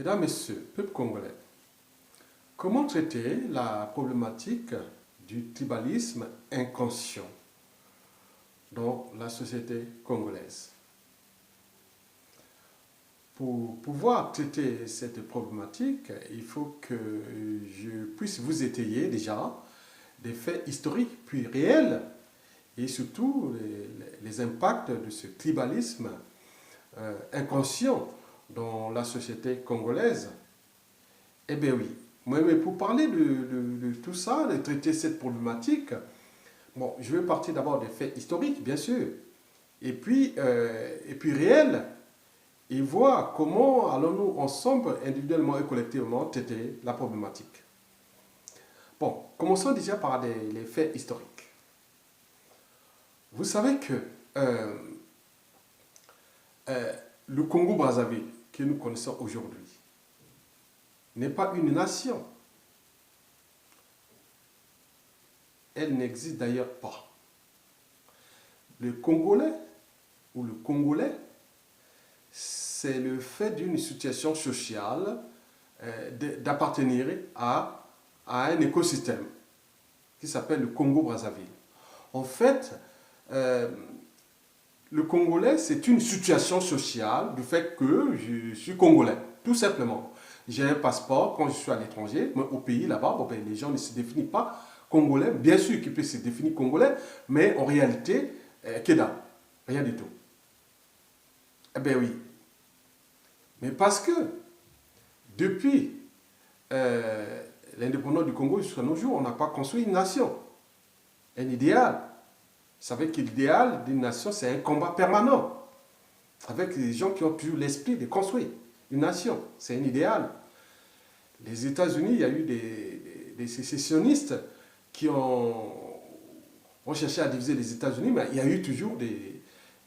Mesdames, Messieurs, peuple congolais, comment traiter la problématique du tribalisme inconscient dans la société congolaise? Pour pouvoir traiter cette problématique, il faut que je puisse vous étayer déjà des faits historiques puis réels et surtout les impacts de ce tribalisme inconscient dans la société congolaise. Eh bien oui, mais pour parler de tout ça, de traiter cette problématique, bon, je vais partir d'abord des faits historiques, bien sûr, et puis réels, et voir comment allons-nous ensemble, individuellement et collectivement, traiter la problématique. Bon, commençons déjà par les faits historiques. Vous savez que euh, euh, le Congo-Brazzaville, que nous connaissons aujourd'hui, n'est pas une nation. Elle n'existe d'ailleurs pas. Le Congolais ou le Congolais, c'est le fait d'une situation sociale d'appartenir à un écosystème qui s'appelle le Congo-Brazzaville. En fait, le Congolais, c'est une situation sociale du fait que je suis Congolais, tout simplement. J'ai un passeport quand je suis à l'étranger, au pays là-bas, bon, ben, les gens ne se définissent pas Congolais. Bien sûr qu'ils peuvent se définir Congolais, mais en réalité, que dalle, rien du tout. Eh bien oui. Mais parce que depuis l'indépendance du Congo jusqu'à nos jours, on n'a pas construit une nation, un idéal. Vous savez que l'idéal d'une nation, c'est un combat permanent avec les gens qui ont toujours l'esprit de construire une nation. C'est un idéal. Les États-Unis, il y a eu des sécessionnistes qui ont cherché à diviser les États-Unis, mais il y a eu toujours des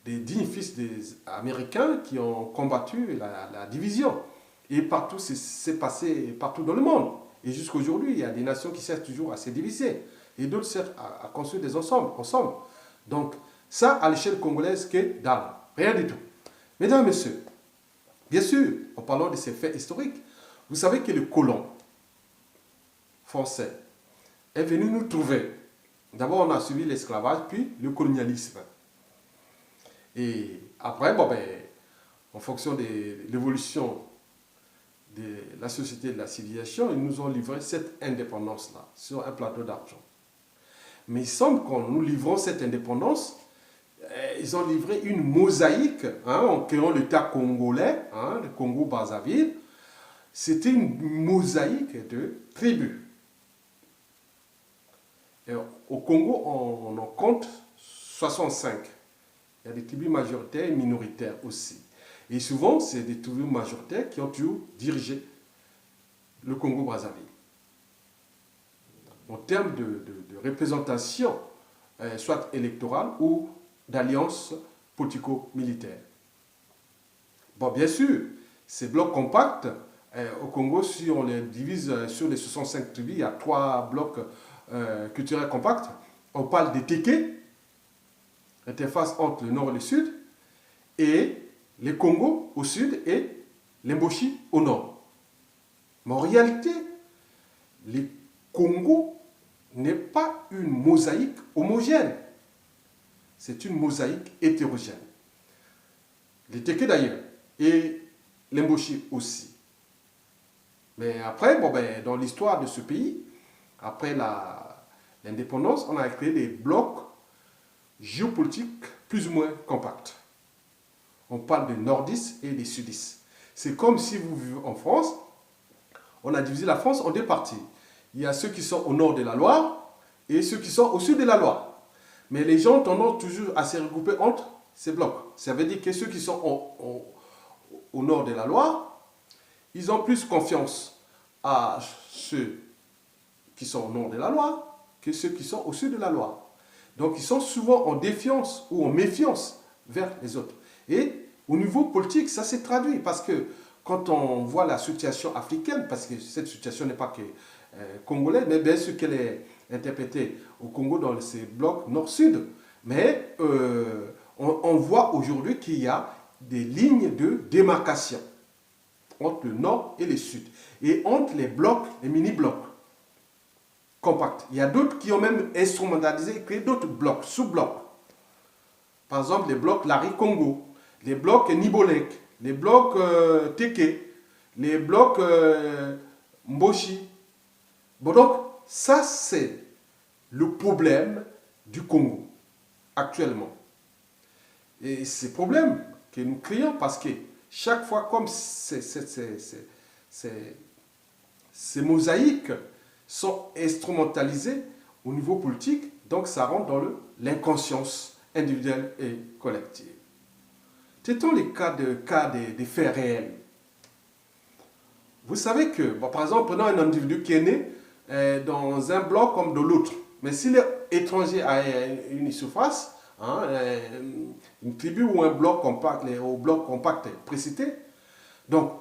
dignes fils des Américains qui ont combattu la division. Et partout, c'est passé partout dans le monde. Et jusqu'à aujourd'hui, il y a des nations qui cherchent toujours à se diviser. Et d'autres cherchent à construire des ensembles. Donc, ça, à l'échelle congolaise, que dalle. Rien du tout. Mesdames et messieurs, bien sûr, en parlant de ces faits historiques, vous savez que le colon français est venu nous trouver. D'abord, on a suivi l'esclavage, puis le colonialisme. Et après, bon, ben, en fonction de l'évolution de la société et de la civilisation, ils nous ont livré cette indépendance-là, sur un plateau d'argent. Mais il semble qu'en nous livrant cette indépendance, ils ont livré une mosaïque, en créant l'État congolais, le Congo-Brazzaville. C'était une mosaïque de tribus. Et au Congo, on en compte 65. Il y a des tribus majoritaires et minoritaires aussi. Et souvent, c'est des tribus majoritaires qui ont toujours dirigé le Congo-Brazzaville. En termes de représentation, soit électorale ou d'alliance politico-militaire. Bon, bien sûr, ces blocs compacts, au Congo, si on les divise sur les 65 tribus, il y a 3 blocs culturels compacts. On parle des Téké, l'interface entre le nord et le sud, et les Congos au sud et les Mboshi au nord. Mais en réalité, les Congo n'est pas une mosaïque homogène. C'est une mosaïque hétérogène. Les Téké d'ailleurs, et les Mboshi aussi. Mais après, bon, ben, dans l'histoire de ce pays, après l'indépendance, on a créé des blocs géopolitiques plus ou moins compacts. On parle des nordistes et des sudistes. C'est comme si vous vivez en France, on a divisé la France en 2 parties. Il y a ceux qui sont au nord de la Loire et ceux qui sont au sud de la Loire. Mais les gens tendent toujours à se regrouper entre ces blocs. Ça veut dire que ceux qui sont au nord de la Loire, ils ont plus confiance à ceux qui sont au nord de la Loire que ceux qui sont au sud de la Loire. Donc ils sont souvent en défiance ou en méfiance vers les autres. Et au niveau politique, ça s'est traduit parce que quand on voit la situation africaine, parce que cette situation n'est pas que congolaise, mais bien sûr qu'elle est interprétée au Congo dans ces blocs nord-sud, mais on voit aujourd'hui qu'il y a des lignes de démarcation entre le nord et le sud, et entre les blocs, les mini-blocs compacts. Il y a d'autres qui ont même instrumentalisé et créé d'autres blocs, sous-blocs. Par exemple, les blocs Lari-Congo, les blocs Nibolek, les blocs Teke, les blocs Mboshi. Bon, donc, ça, c'est le problème du Congo, actuellement. Et ces problèmes que nous créons, parce que chaque fois, comme ces mosaïques sont instrumentalisées au niveau politique, donc ça rentre dans l'inconscience individuelle et collective. Traitons les cas des faits réels. Vous savez que, bon, par exemple, prenons un individu qui est né dans un bloc comme de l'autre, mais s'il est étranger à une surface, hein, une tribu ou un bloc compact, au bloc compact précité, donc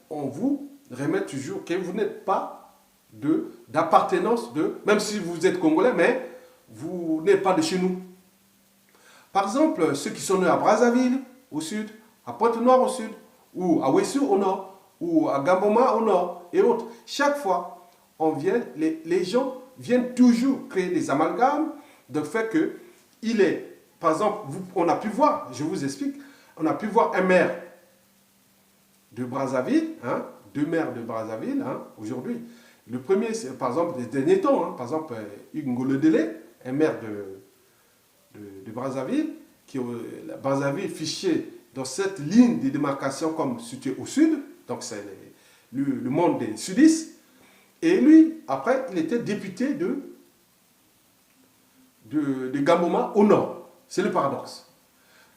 on vous remet toujours que vous n'êtes pas d'appartenance même si vous êtes congolais, mais vous n'êtes pas de chez nous. Par exemple, ceux qui sont nés à Brazzaville au sud, à Pointe-Noire au sud, ou à Wessou au nord, ou à Gamboma au nord, et autres. Chaque fois, les gens viennent toujours créer des amalgames de fait que il est, par exemple, on a pu voir, je vous explique, on a pu voir un maire de Brazzaville, hein, deux maires de Brazzaville, hein, aujourd'hui. Le premier, c'est par exemple des derniers temps, hein, par exemple Hugues Ngolo Délé, un maire de Brazzaville, Brazzaville fiché dans cette ligne de démarcation comme situé au sud, donc c'est le monde des sudistes, et lui, après, il était député de Gamboma au nord. C'est le paradoxe.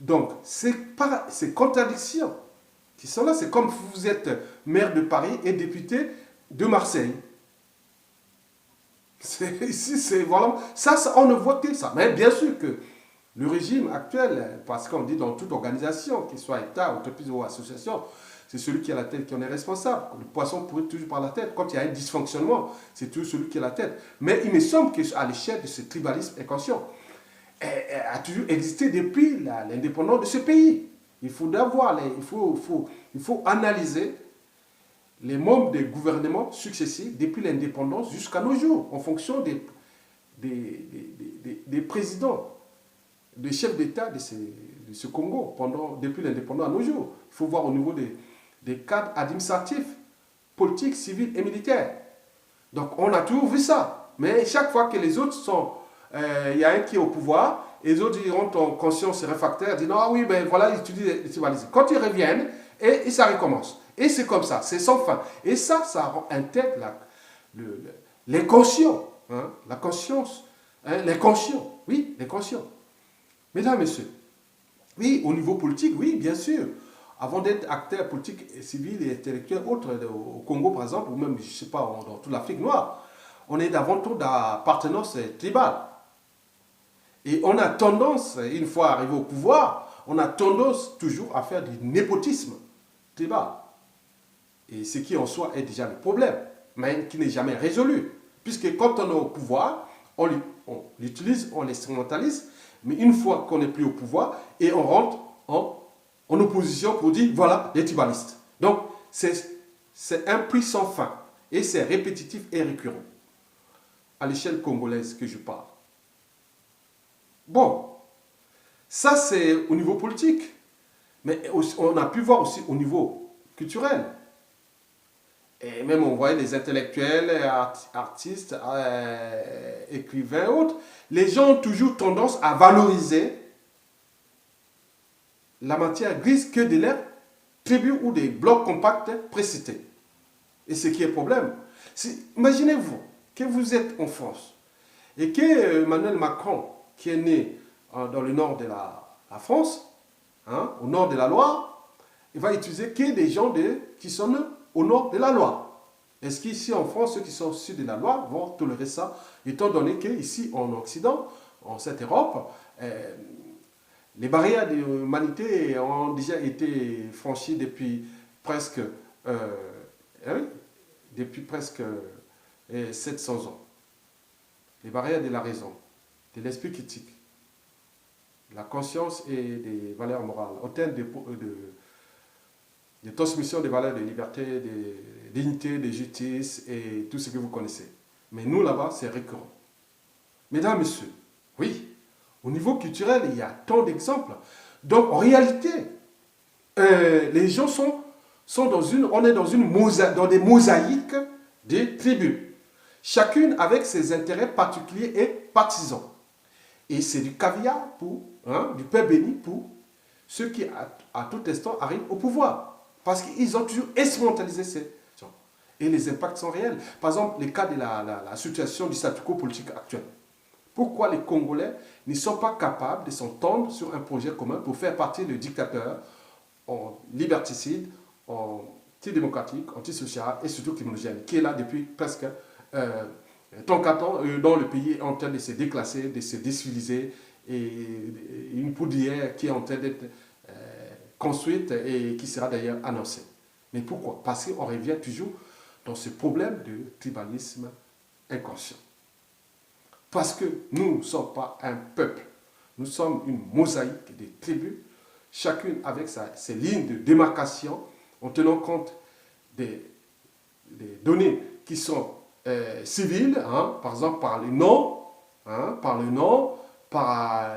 Donc, ces contradictions qui sont là, c'est comme vous êtes maire de Paris et député de Marseille. Ici, c'est voilà. Ça, on ne voit que ça. Mais bien sûr que le régime actuel, parce qu'on dit dans toute organisation, qu'il soit État, entreprise ou association, c'est celui qui a la tête qui en est responsable. Le poisson pourrit toujours par la tête. Quand il y a un dysfonctionnement, c'est toujours celui qui a la tête. Mais il me semble qu'à l'échelle de ce tribalisme inconscient, a toujours existé depuis l'indépendance de ce pays. Il faut analyser les membres des gouvernements successifs depuis l'indépendance jusqu'à nos jours, en fonction des présidents, des chefs d'État de ce Congo, depuis l'indépendance à nos jours. Il faut voir au niveau des cadres administratifs, politiques, civils et militaires. Donc on a toujours vu ça. Mais chaque fois que les autres sont... Il y a un qui est au pouvoir, et les autres ils rentrent en conscience réfractaire, disent non, ah oui, ben voilà, ils utilisent les tribalismes. Quand ils reviennent, et ça recommence. Et c'est comme ça, c'est sans fin. Et ça intègre l'inconscient, hein, la conscience, hein, l'inconscient, oui, l'inconscient. Mesdames, Messieurs, oui, au niveau politique, oui, bien sûr. Avant d'être acteur politique, civil et intellectuel, autre au Congo par exemple, ou même, je ne sais pas, dans toute l'Afrique noire, on est avant tout d'appartenance tribale. Et on a tendance, une fois arrivé au pouvoir, on a tendance toujours à faire du népotisme tribal. Et ce qui en soi est déjà le problème, mais qui n'est jamais résolu. Puisque quand on est au pouvoir, on l'utilise, on l'instrumentalise, mais une fois qu'on n'est plus au pouvoir, et on rentre en opposition pour dire, voilà, les tribalistes. Donc, c'est un prix sans fin, et c'est répétitif et récurrent, à l'échelle congolaise que je parle. Bon, ça c'est au niveau politique, mais on a pu voir aussi au niveau culturel. Et même on voyait les intellectuels, artistes, écrivains et autres, les gens ont toujours tendance à valoriser la matière grise que de leur tribu ou des blocs compacts précités. Et ce qui est problème, imaginez-vous que vous êtes en France et que Emmanuel Macron, qui est né dans le nord de la France, hein, au nord de la Loire, il va utiliser que des gens qui sont au nord de la Loire. Est-ce qu'ici en France, ceux qui sont au sud de la Loire vont tolérer ça, étant donné qu'ici en Occident, en cette Europe, les barrières de l'humanité ont déjà été franchies depuis presque, 700 ans. Les barrières de la raison, de l'esprit critique, de la conscience et des valeurs morales, au terme de transmission des valeurs de liberté, de dignité, de justice et tout ce que vous connaissez. Mais nous, là-bas, c'est récurrent. Mesdames, Messieurs, oui, au niveau culturel, il y a tant d'exemples. Donc, en réalité, les gens sont dans on est dans des mosaïques des tribus. Chacune avec ses intérêts particuliers et partisans. Et c'est du caviar du pain béni pour ceux qui, à tout instant, arrivent au pouvoir. Parce qu'ils ont toujours instrumentalisé ces gens. Et les impacts sont réels. Par exemple, le cas de la situation du statu quo politique actuel. Pourquoi les Congolais ne sont pas capables de s'entendre sur un projet commun pour faire partir le dictateur en liberticide, anti-démocratique, anti-social et surtout criminogène, qui est là depuis presque 34 ans, dont le pays est en train de se déclasser, de se déciviliser, et une poudrière qui est en train d'être construite et qui sera d'ailleurs annoncée. Mais pourquoi? Parce qu'on revient toujours dans ce problème de tribalisme inconscient. Parce que nous ne sommes pas un peuple, nous sommes une mosaïque de tribus, chacune avec ses lignes de démarcation, en tenant compte des données qui sont civiles, par exemple par les noms, par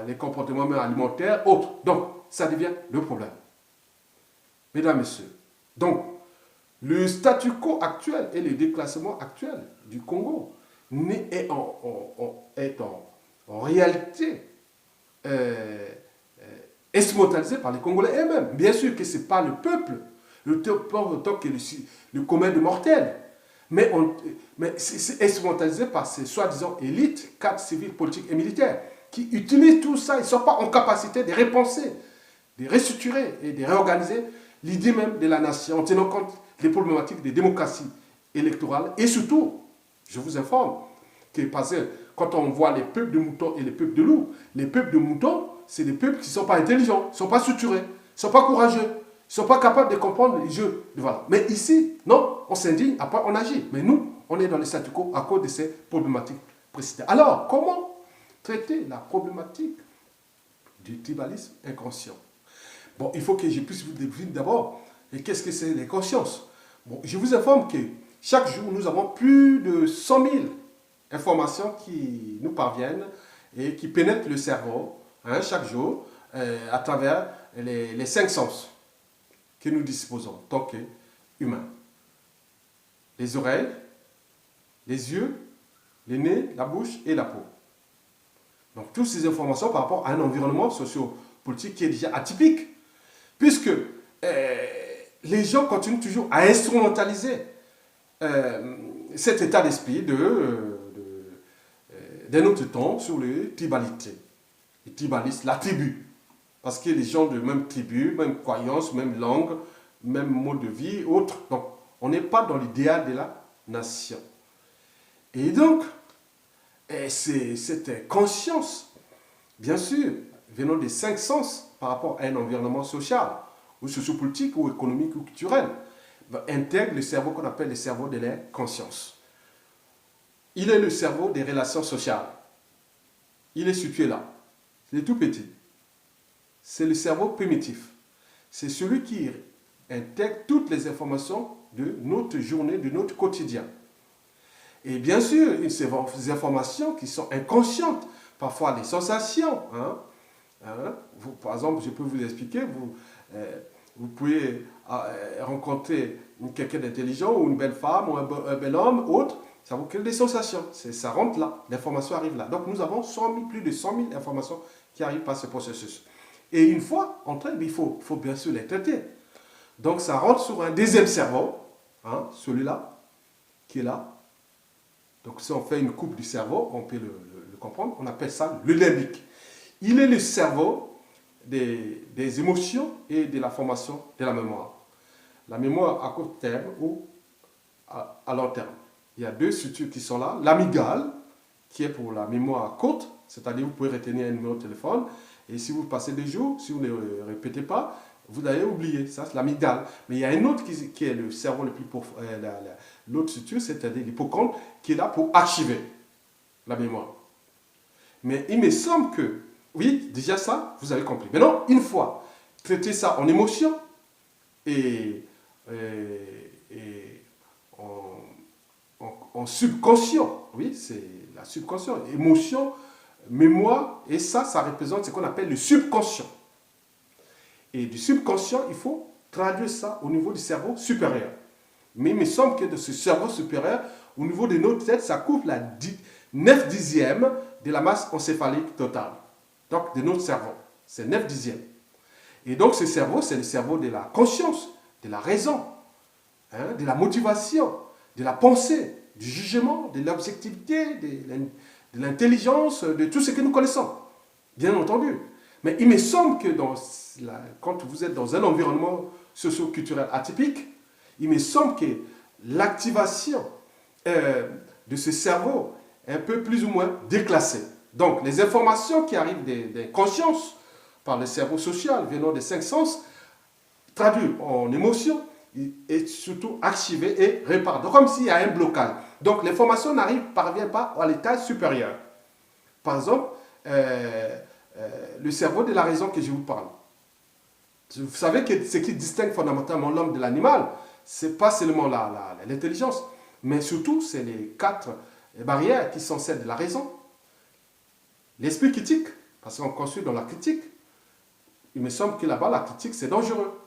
les comportements même alimentaires, autres. Donc, ça devient le problème. Mesdames, Messieurs, donc, le statu quo actuel et le déclassement actuel du Congo est en réalité instrumentalisé par les Congolais eux-mêmes. Bien sûr que ce n'est pas le peuple, autant que le commun des mortels, mais c'est instrumentalisé par ces soi-disant élites, cadres civils, politiques et militaires, qui utilisent tout ça, ils ne sont pas en capacité de repenser, de restructurer et de réorganiser l'idée même de la nation, en tenant compte des problématiques de démocratie électorale. Et surtout, je vous informe, que parce que quand on voit les peuples de moutons et les peuples de loups, les peuples de moutons, c'est des peuples qui ne sont pas intelligents, ne sont pas structurés, ne sont pas courageux, ne sont pas capables de comprendre les jeux. Voilà. Mais ici, non, on s'indigne, après on agit. Mais nous, on est dans le statu quo à cause de ces problématiques précédentes. Alors, comment traiter la problématique du tribalisme inconscient? Bon, il faut que je puisse vous définir d'abord qu'est-ce que c'est les consciences. Bon, je vous informe que chaque jour, nous avons plus de 100 000 informations qui nous parviennent et qui pénètrent le cerveau chaque jour à travers les 5 sens que nous disposons en tant qu'humains. Les oreilles, les yeux, le nez, la bouche et la peau. Donc, toutes ces informations par rapport à un environnement socio-politique qui est déjà atypique, puisque les gens continuent toujours à instrumentaliser cet état d'esprit d'un autre temps sur les tribalités. Les tribalistes, la tribu. Parce que les gens de même tribu, même croyance, même langue, même mode de vie, autre. Donc, on n'est pas dans l'idéal de la nation. Et donc, c'est cette conscience, bien sûr, venant des 5 sens par rapport à un environnement social, ou sociopolitique, ou économique, ou culturel, intègre le cerveau qu'on appelle le cerveau de la conscience. Il est le cerveau des relations sociales. Il est situé là. C'est tout petit. C'est le cerveau primitif. C'est celui qui intègre toutes les informations de notre journée, de notre quotidien. Et bien sûr, ces informations qui sont inconscientes, parfois des sensations. Par exemple, je peux vous expliquer, vous pouvez rencontrer quelqu'un d'intelligent, ou une belle femme, ou un bel homme, autre, ça vous crée des sensations. Ça rentre là, l'information arrive là. Donc nous avons plus de 100 000 informations qui arrivent par ce processus. Et une fois entrées, il faut bien sûr les traiter. Donc ça rentre sur un deuxième cerveau, celui-là, qui est là. Donc si on fait une coupe du cerveau, on peut le comprendre, on appelle ça le limbique. Il est le cerveau des émotions et de la formation de la mémoire. La mémoire à court terme ou à long terme. Il y a 2 structures qui sont là. L'amygdale, qui est pour la mémoire courte, c'est-à-dire vous pouvez retenir un numéro de téléphone, et si vous passez des jours, si vous ne le répétez pas, vous allez oublier. Ça, c'est l'amygdale. Mais il y a un autre qui est le cerveau le plus profond, l'autre structure, c'est-à-dire l'hippocampe, qui est là pour archiver la mémoire. Mais il me semble que, oui, déjà ça, vous avez compris. Maintenant, une fois traité ça en émotion, et et en subconscient. Oui, c'est la subconscient. Émotion, mémoire, et ça représente ce qu'on appelle le subconscient. Et du subconscient, il faut traduire ça au niveau du cerveau supérieur. Mais il me semble que de ce cerveau supérieur, au niveau de notre tête, ça couvre la 9 dixièmes de la masse encéphalique totale. Donc, de notre cerveau. C'est 9 dixièmes. Et donc, ce cerveau, c'est le cerveau de la conscience, de la raison, hein, de la motivation, de la pensée, du jugement, de l'objectivité, de l'intelligence, de tout ce que nous connaissons. Bien entendu. Mais il me semble que quand vous êtes dans un environnement socio-culturel atypique, il me semble que l'activation de ce cerveau est un peu plus ou moins déclassée. Donc, les informations qui arrivent des consciences par le cerveau social venant des 5 sens, traduites en émotions, et surtout archivées et réparées. Donc, comme s'il y a un blocage. Donc, l'information ne parvient pas à l'état supérieur. Par exemple, le cerveau de la raison que je vous parle. Vous savez que ce qui distingue fondamentalement l'homme de l'animal, ce n'est pas seulement l'intelligence, mais surtout, c'est les 4 barrières qui sont celles de la raison. L'esprit critique, parce qu'on construit dans la critique, il me semble que là-bas, la critique, c'est dangereux.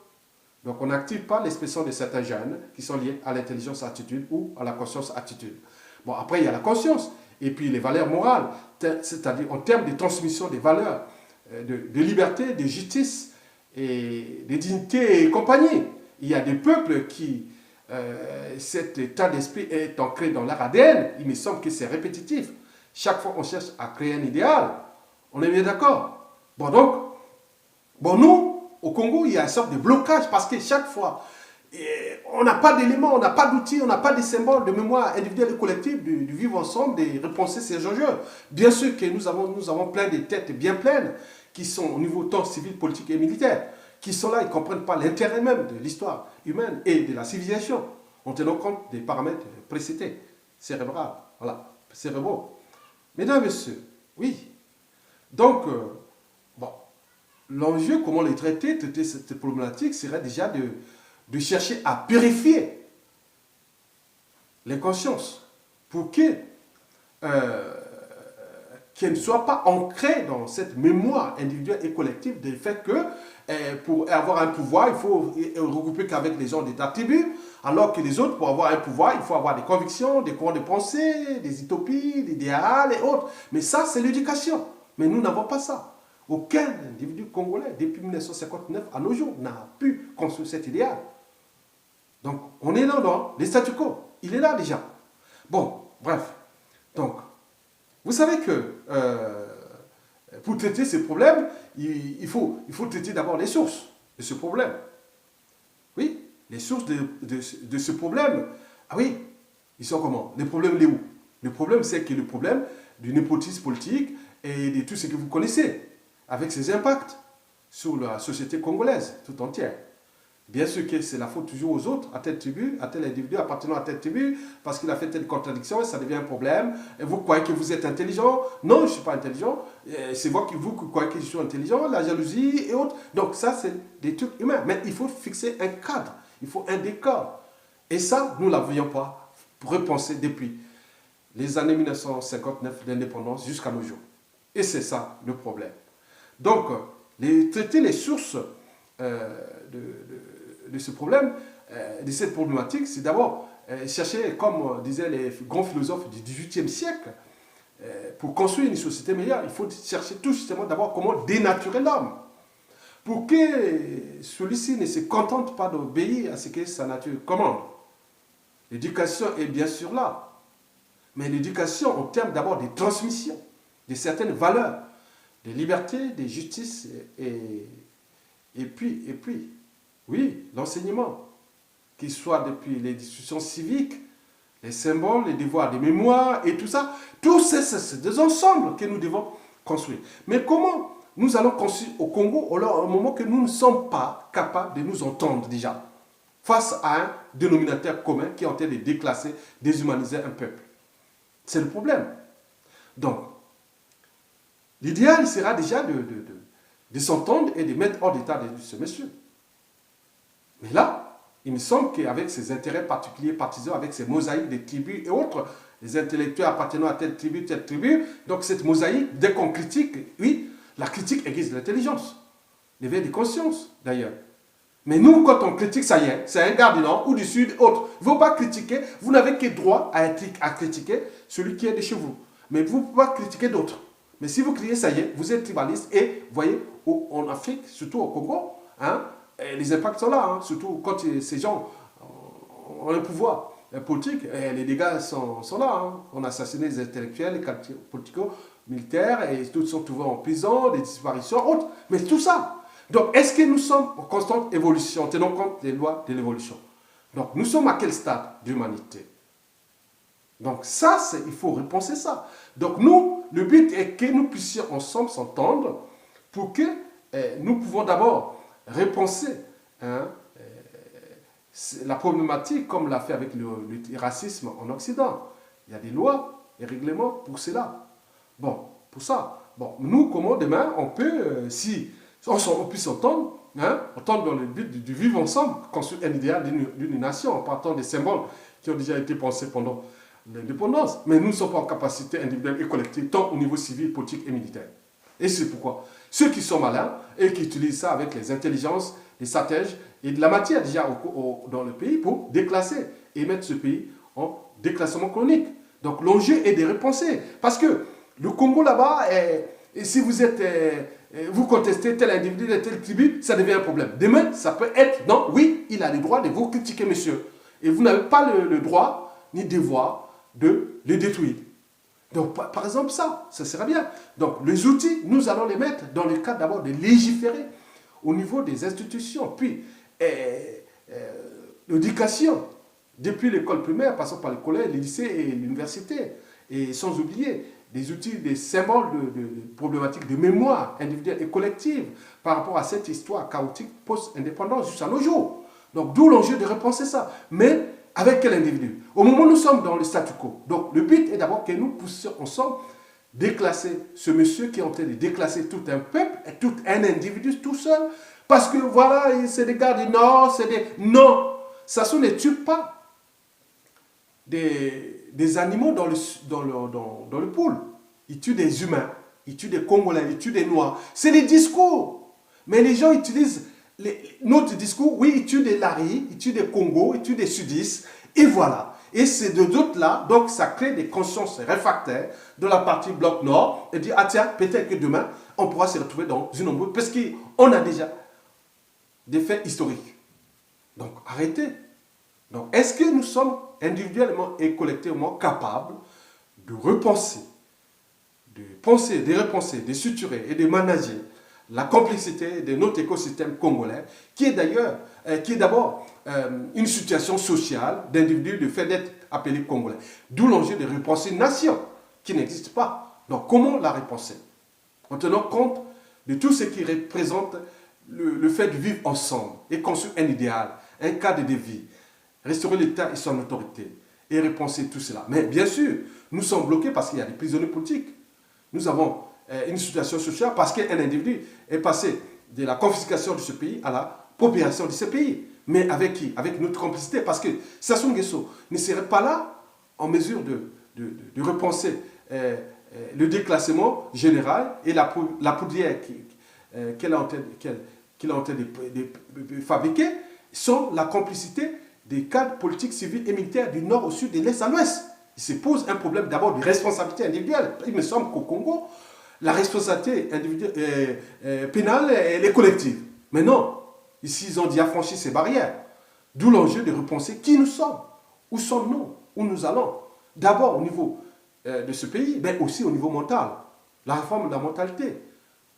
Donc, on n'active pas l'expression de certains gènes qui sont liés à l'intelligence-attitude ou à la conscience-attitude. Bon, après, il y a la conscience. Et puis, les valeurs morales, c'est-à-dire en termes de transmission des valeurs, de liberté, de justice, et de dignité et compagnie. Il y a des peuples qui, cet état d'esprit est ancré dans leur ADN. Il me semble que c'est répétitif. Chaque fois qu'on cherche à créer un idéal, on est bien d'accord. Bon, donc, nous, au Congo, il y a une sorte de blocage parce que chaque fois, on n'a pas d'éléments, on n'a pas d'outils, on n'a pas de symboles de mémoire individuelle et collective, de vivre ensemble, de repenser ces enjeux. Bien sûr que nous avons plein de têtes bien pleines qui sont au niveau tant civil, politique et militaire, qui sont là, ils ne comprennent pas l'intérêt même de l'histoire humaine et de la civilisation, en tenant compte des paramètres précités, cérébraux, voilà, cérébraux. Mesdames et messieurs, oui. Donc, l'enjeu, comment les traiter cette problématique, serait déjà de chercher à purifier les consciences pour qu'elles ne soient pas ancrées dans cette mémoire individuelle et collective du fait que pour avoir un pouvoir, il faut regrouper qu'avec les gens d'état tribu, alors que les autres, pour avoir un pouvoir, il faut avoir des convictions, des courants de pensée, des utopies, des idéaux et autres. Mais ça, c'est l'éducation. Mais nous n'avons pas ça. Aucun individu congolais, depuis 1959 à nos jours, n'a pu construire cet idéal. Donc, on est là dans les statu quo. Il est là déjà. Bon, bref. Donc, vous savez que pour traiter ces problèmes, il faut traiter d'abord les sources de ce problème. Oui, les sources de ce problème. Ah oui, ils sont comment? Les problèmes, les où? Le problème, c'est que le problème du népotisme politique et de tout ce que vous connaissez, avec ses impacts sur la société congolaise tout entière. Bien sûr que c'est la faute toujours aux autres, à telle tribu, à tel individu appartenant à telle tribu, parce qu'il a fait telle contradiction et ça devient un problème. Et vous croyez que vous êtes intelligent? Non, je ne suis pas intelligent. C'est vous qui croyez que je suis intelligent, la jalousie et autres. Donc ça, c'est des trucs humains. Mais il faut fixer un cadre, il faut un décor. Et ça, nous ne l'avions pas repensé depuis les années 1959 d'indépendance jusqu'à nos jours. Et c'est ça le problème. Donc, traiter les sources de ce problème, de cette problématique, c'est d'abord chercher, comme disaient les grands philosophes du XVIIIe siècle, pour construire une société meilleure, il faut chercher tout justement d'abord comment dénaturer l'homme, pour que celui-ci ne se contente pas d'obéir à ce que sa nature commande. L'éducation est bien sûr là, mais l'éducation en termes d'abord de transmission de certaines valeurs, de liberté, de justice et puis, oui, l'enseignement, qu'il soit depuis les discussions civiques, les symboles, les devoirs de mémoire et tout ça, tous c'est des ensembles que nous devons construire. Mais comment nous allons construire au Congo au moment que nous ne sommes pas capables de nous entendre déjà face à un dénominateur commun qui est en train de déclasser, déshumaniser un peuple? C'est le problème. Donc, l'idéal sera déjà de s'entendre et de mettre hors d'état de ce monsieur. Mais là, Il me semble qu'avec ses intérêts particuliers, partisans, avec ses mosaïques des tribus et autres, les intellectuels appartenant à telle tribu, donc cette mosaïque, dès qu'on critique, oui, la critique aiguise l'intelligence, l'éveil des consciences d'ailleurs. Mais nous, quand on critique, ça y est, c'est un gars du Nord ou du Sud, autre. Il ne faut pas critiquer, vous n'avez que droit à critiquer celui qui est de chez vous. Mais vous ne pouvez pas critiquer d'autres. Mais si vous criez, ça y est, vous êtes tribaliste. Et vous voyez, en Afrique, surtout au Congo, hein, les impacts sont là, hein, surtout quand ces gens ont un pouvoir politique, les dégâts sont là. Hein. On a assassiné les intellectuels, les politico-militaires, et tous sont trouvés en prison, des disparitions, autres. Mais tout ça. Donc, est-ce que nous sommes en constante évolution, tenons compte des lois de l'évolution? Donc, nous sommes à quel stade d'humanité? Donc, ça, il faut repenser ça. Donc, nous, le but est que nous puissions ensemble s'entendre pour que nous pouvons d'abord repenser la problématique comme l'a fait avec le racisme en Occident. Il y a des lois et règlements pour cela. Bon, pour ça. Bon, nous, comment demain, on peut, si on puisse entendre, entendre dans le but du vivre ensemble, construire un idéal d'une nation, en partant des symboles qui ont déjà été pensés pendant l'indépendance. Mais nous ne sommes pas en capacité individuelle et collective, tant au niveau civil, politique et militaire. Et c'est pourquoi ceux qui sont malins et qui utilisent ça avec les intelligences, les stratèges et de la matière déjà dans le pays pour déclasser et mettre ce pays en déclassement chronique. Donc l'enjeu est de repenser. Parce que le Congo là-bas, si vous êtes... vous contestez tel individu de telle tribu, ça devient un problème. Demain, ça peut être, non, oui, il a le droit de vous critiquer, monsieur. Et vous n'avez pas le droit ni devoir de le détruire. Donc, par exemple, ça serait bien. Donc, les outils, nous allons les mettre dans le cadre d'abord de légiférer au niveau des institutions, puis l'éducation, depuis l'école primaire, passant par le collège, les lycées et l'université, et sans oublier des outils, des symboles de problématiques de mémoire individuelle et collective par rapport à cette histoire chaotique post-indépendance jusqu'à nos jours. Donc, d'où l'enjeu de repenser ça. Mais avec quel individu? Au moment où nous sommes dans le statu quo. Donc, le but est d'abord que nous puissions ensemble déclasser ce monsieur qui est en train de déclasser tout un peuple et tout un individu tout seul. Parce que voilà, c'est des gars du Nord, c'est des... Non, ça ne tue pas des animaux dans le pool. Ils tuent des humains, ils tuent des Congolais, ils tuent des Noirs. C'est des discours. Mais les gens utilisent notre discours. Oui, ils tuent des Lari, ils tuent des Congos, ils tuent des Sudistes. Et voilà. Et c'est de d'autres là, donc ça crée des consciences réfractaires de la partie bloc nord. Et dire, ah tiens, peut-être que demain, on pourra se retrouver dans une embrouille. Parce qu'on a déjà des faits historiques. Donc arrêtez. Donc est-ce que nous sommes individuellement et collectivement capables de repenser, de repenser, de suturer et de manager la complexité de notre écosystème congolais, qui est d'abord une situation sociale d'individus, de fait d'être appelés congolais. D'où l'enjeu de repenser une nation qui n'existe pas. Donc comment la repenser? En tenant compte de tout ce qui représente le fait de vivre ensemble et construire un idéal, un cadre de vie, restaurer l'État et son autorité et repenser tout cela. Mais bien sûr, nous sommes bloqués parce qu'il y a des prisonniers politiques. Nous avons une situation sociale parce qu'un individu est passé de la confiscation de ce pays à la propagation de ce pays. Mais avec qui? Avec notre complicité. Parce que Sassou Nguesso ne serait pas là en mesure de repenser le déclassement général et la poudrière qu'il est en train de fabriquer sans la complicité des cadres politiques, civils et militaires du nord au sud, de l'est à l'ouest. Il se pose un problème d'abord de responsabilité individuelle. Il me semble qu'au Congo, la responsabilité individuelle, pénale, elle est collective. Mais non, ici, ils ont déjà franchi ces barrières. D'où l'enjeu de repenser qui nous sommes, où sommes-nous, où nous allons. D'abord au niveau de ce pays, mais aussi au niveau mental. La réforme de la mentalité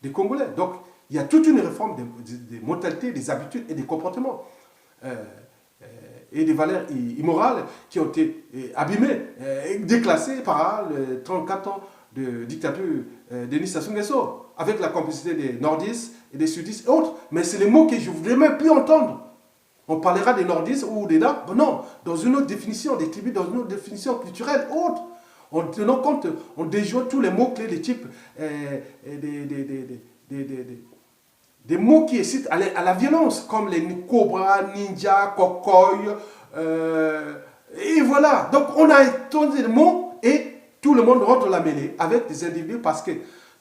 des Congolais. Donc, il y a toute une réforme des mentalités, des habitudes et des comportements. Et des valeurs immorales qui ont été abîmées, déclassées par les 34 ans de dictature Denis Sassou Nguesso, avec la complicité des nordistes et des sudistes et autres. Mais c'est les mots que je ne voudrais même plus entendre. On parlera des nordistes ou des nord, non, dans une autre définition, des tribus, dans une autre définition culturelle autre. En tenant compte, on déjoue tous les mots-clés, les types des mots qui incitent à la violence, comme les cobras, ninja, cocoy, et voilà. Donc on a étonné des mots et tout le monde rentre dans la mêlée avec des individus parce que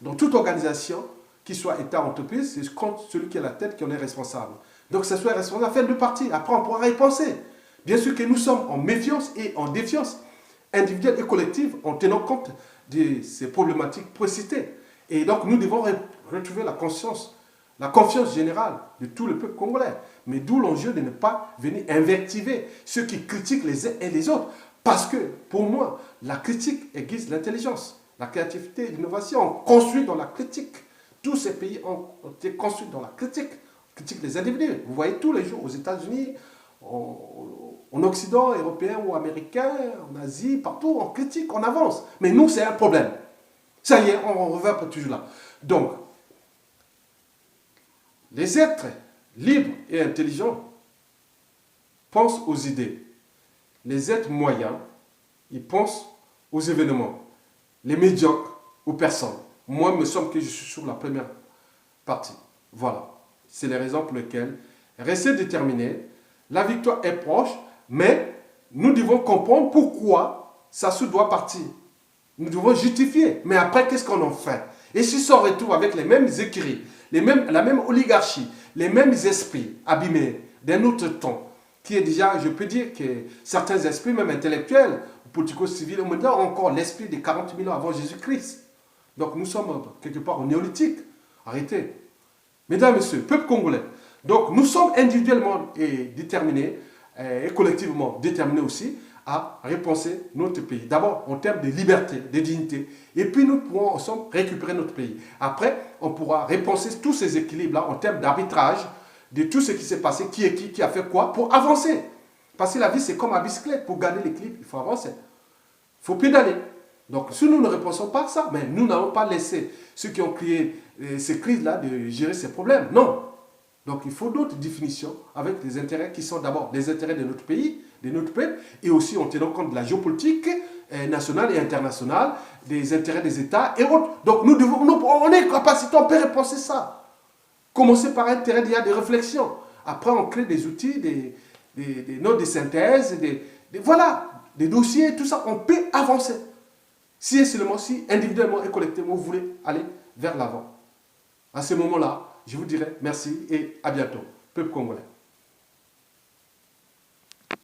dans toute organisation, qu'il soit État ou entreprise, c'est celui qui est à la tête qui en est responsable. Donc que ce soit responsable, faire deux parties. Après, on pourra y penser. Bien sûr que nous sommes en méfiance et en défiance individuelle et collective en tenant compte de ces problématiques précitées. Et donc, nous devons retrouver la confiance générale de tout le peuple congolais. Mais d'où l'enjeu de ne pas venir invectiver ceux qui critiquent les uns et les autres. Parce que, pour moi, la critique aiguise l'intelligence, la créativité et l'innovation. On construit dans la critique. Tous ces pays ont été construits dans la critique. On critique les individus. Vous voyez tous les jours aux États-Unis, en Occident, européen ou américain, en Asie, partout, on critique, on avance. Mais nous, c'est un problème. Ça y est, on revient toujours là. Donc, les êtres libres et intelligents pensent aux idées. Les êtres moyens, ils pensent aux événements. Les médiocres, aux personnes. Moi, il me semble que je suis sur la première partie. Voilà. C'est les raisons pour lesquelles restez déterminés. La victoire est proche, mais nous devons comprendre pourquoi ça se doit partir. Nous devons justifier. Mais après, qu'est-ce qu'on en fait? Et si ça retrouve avec les mêmes écrits, la même oligarchie, les mêmes esprits abîmés d'un autre temps, qui est déjà, je peux dire que certains esprits, même intellectuels, politico-civils, ont encore l'esprit de 40 000 ans avant Jésus-Christ. Donc nous sommes quelque part au néolithique. Arrêtez. Mesdames et messieurs, peuple congolais. Donc nous sommes individuellement déterminés et collectivement déterminés aussi à repenser notre pays. D'abord en termes de liberté, de dignité. Et puis nous pourrons ensemble récupérer notre pays. Après, on pourra repenser tous ces équilibres-là en termes d'arbitrage, de tout ce qui s'est passé, qui a fait quoi, pour avancer. Parce que la vie, c'est comme la bicyclette. Pour garder l'équilibre, il faut avancer. Il faut pédaler. Donc, si nous ne repensons pas à ça, mais nous n'allons pas laisser ceux qui ont créé ces crises-là de gérer ces problèmes. Non. Donc, il faut d'autres définitions avec des intérêts qui sont d'abord les intérêts de notre pays, de notre peuple, et aussi en tenant compte de la géopolitique nationale et internationale, des intérêts des États et autres. Donc, on est capacité, on peut repenser ça. Commencer par un terrain, il y a des réflexions. Après, on crée des outils, des notes de synthèse, voilà, des dossiers, tout ça. On peut avancer. Si et seulement si, individuellement et collectivement, vous voulez aller vers l'avant. À ce moment-là, je vous dirai merci et à bientôt. Peuple congolais.